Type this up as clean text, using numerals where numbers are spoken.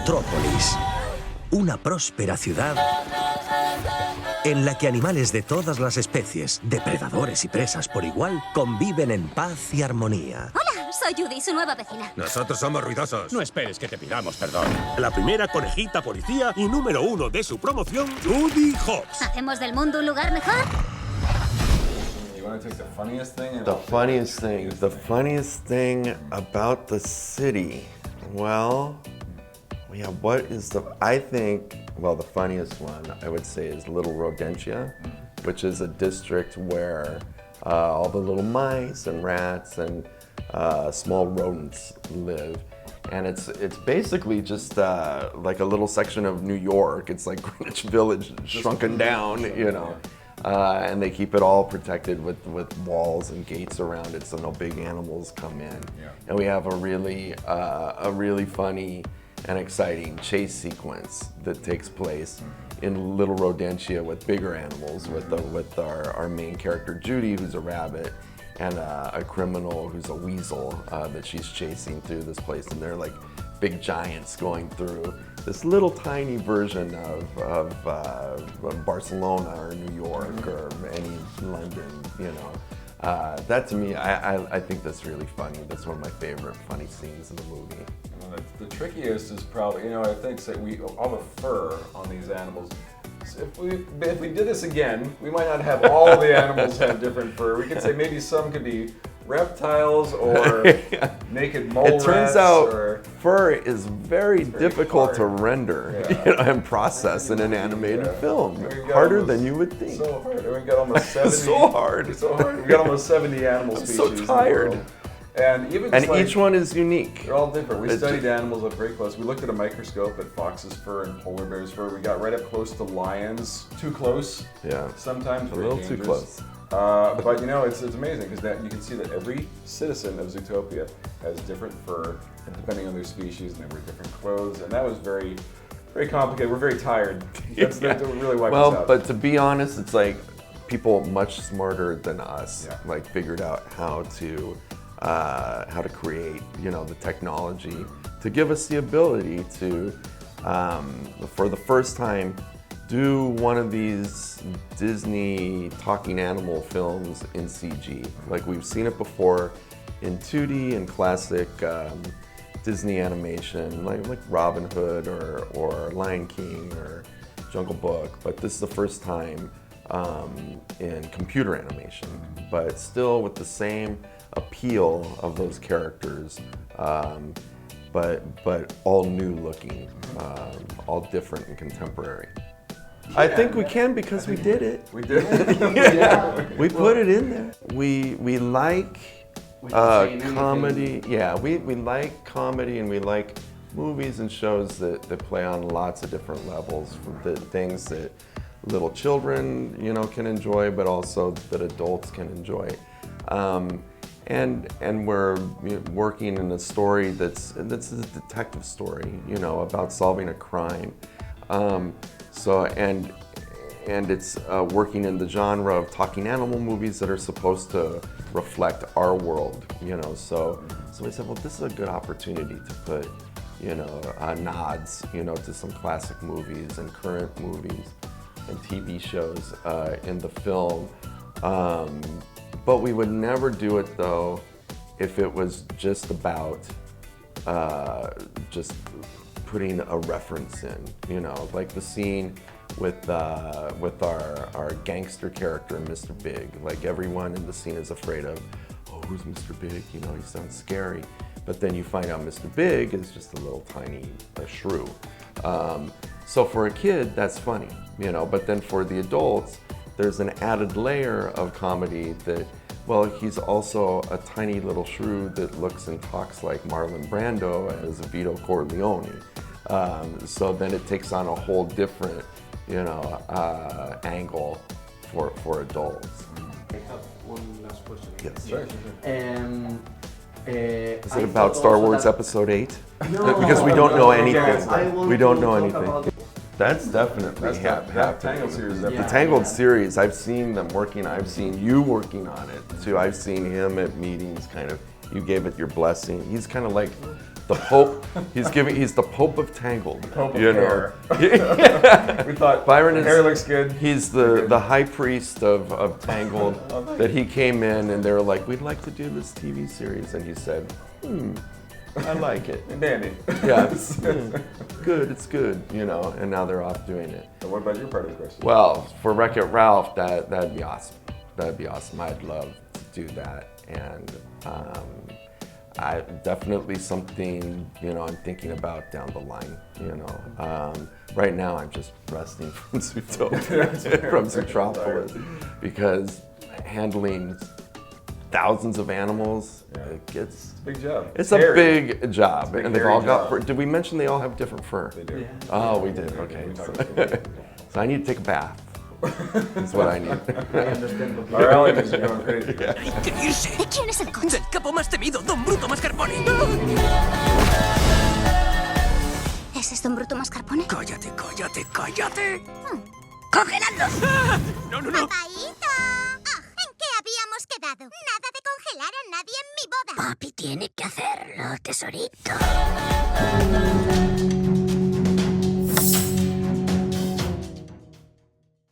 Zootrópolis, una próspera ciudad en la que animales de todas las especies, depredadores y presas por igual, conviven en paz y armonía. Hola, soy Judy, su nueva vecina. Nosotros somos ruidosos. No esperes que te pidamos perdón. La primera conejita policía y número 1 de su promoción, Judy Hobbs. ¿Hacemos del mundo un lugar mejor? The funniest thing about the city. Well, yeah, what is I think, well, the funniest one I would say is Little Rodentia, which is a district where all the little mice and rats and small rodents live. And it's basically just like a little section of New York. It's like Greenwich Village shrunken down, you know. And they keep it all protected with walls and gates around it so no big animals come in. Yeah. And we have a really funny and exciting chase sequence that takes place in Little Rodentia with bigger animals, with our main character Judy, who's a rabbit, and a criminal who's a weasel that she's chasing through this place, and they're like big giants going through this little tiny version of Barcelona or New York or any London, you know. That to me, I think that's really funny. That's one of my favorite funny scenes in the movie. Well, the trickiest is probably, you know, I think that all the fur on these animals. If we did this again, we might not have all the animals have different fur. We could say maybe some could be reptiles or naked mole rats. It turns out fur is very difficult to render and process in an animated film. Harder than you would think. So hard. We've got almost 70. So hard. So hard. We've got almost 70 animal species. I'm so tired. And even each one is unique. They're all different. We studied animals up very close. We looked at a microscope at fox's fur and polar bear's fur. We got right up close to lions. Too close. Yeah. Sometimes a little too close. But you know, it's amazing because you can see that every citizen of Zootopia has different fur, and depending on their species, and they wear different clothes. And that was very, very complicated. We're very tired. That's really wiped us out. But to be honest, it's like people much smarter than us like figured out how to create, you know, the technology to give us the ability to, for the first time, do one of these Disney talking animal films in CG. Like we've seen it before in 2D and classic Disney animation, like Robin Hood or Lion King or Jungle Book, but this is the first time in computer animation, but still with the same appeal of those characters, but all new looking, all different and contemporary. I think we can because we did it. We did it? We put it in there. We like comedy. Yeah, we like comedy and we like movies and shows that play on lots of different levels. The things that little children, you know, can enjoy, but also that adults can enjoy. And we're working in a story that's a detective story, you know, about solving a crime. So and it's working in the genre of talking animal movies that are supposed to reflect our world, you know. So we said, well, this is a good opportunity to put, you know, nods, you know, to some classic movies and current movies and TV shows in the film. But we would never do it though if it was just about just putting a reference in, you know, like the scene with our gangster character, Mr. Big. Like everyone in the scene is afraid of, oh, who's Mr. Big? You know, he sounds scary. But then you find out Mr. Big is just a little tiny shrew. So for a kid, that's funny, you know, but then for the adults, there's an added layer of comedy that, well, he's also a tiny little shrew that looks and talks like Marlon Brando as Vito Corleone. So then it takes on a whole different, you know, angle for adults. I have one last question. Yes. Sure. Is it about Star Wars Episode 8? No, because we don't know anything. We don't know anything. That's definitely happening. Tangled series. The Tangled series, I've seen them working. I've seen you working on it too. I've seen him at meetings. Kind of, you gave it your blessing. He's kind of like the Pope. He's the Pope of Tangled. Pope of you hair. know. We thought Byron is, hair looks good. He's the high priest of Tangled. That he came in and they were like, we'd like to do this TV series, and he said, I like it. Dandy. Yeah, good, it's good, you know, and now they're off doing it. So what about your part of the question? Well, for Wreck-It Ralph, that'd be awesome. That'd be awesome. I'd love to do that, and I definitely something, you know, I'm thinking about down the line, you know. Right now, I'm just resting from Zootrópolis, because handling thousands of animals, it gets... It's a big job. It's Hairy. a big job, It's a big and they've all got job. fur. Did we mention they all have different fur? They do. Oh, we did, okay. We talked about that. So I need to take a bath. That's what I need. Our allergies are going crazy. ¡Hay que irse! ¿De quién es el coche? ¡Del capo más temido, Don Bruto Mascarpone! ¿Ese es Don Bruto Mascarpone? ¡Cállate, cállate, cállate! ¡Congelando! ¡No, no, no! ¡Papaíto! ¿En qué habíamos quedado? Nada de congelar a nadie en mi boda. Papi tiene que hacerlo, tesorito.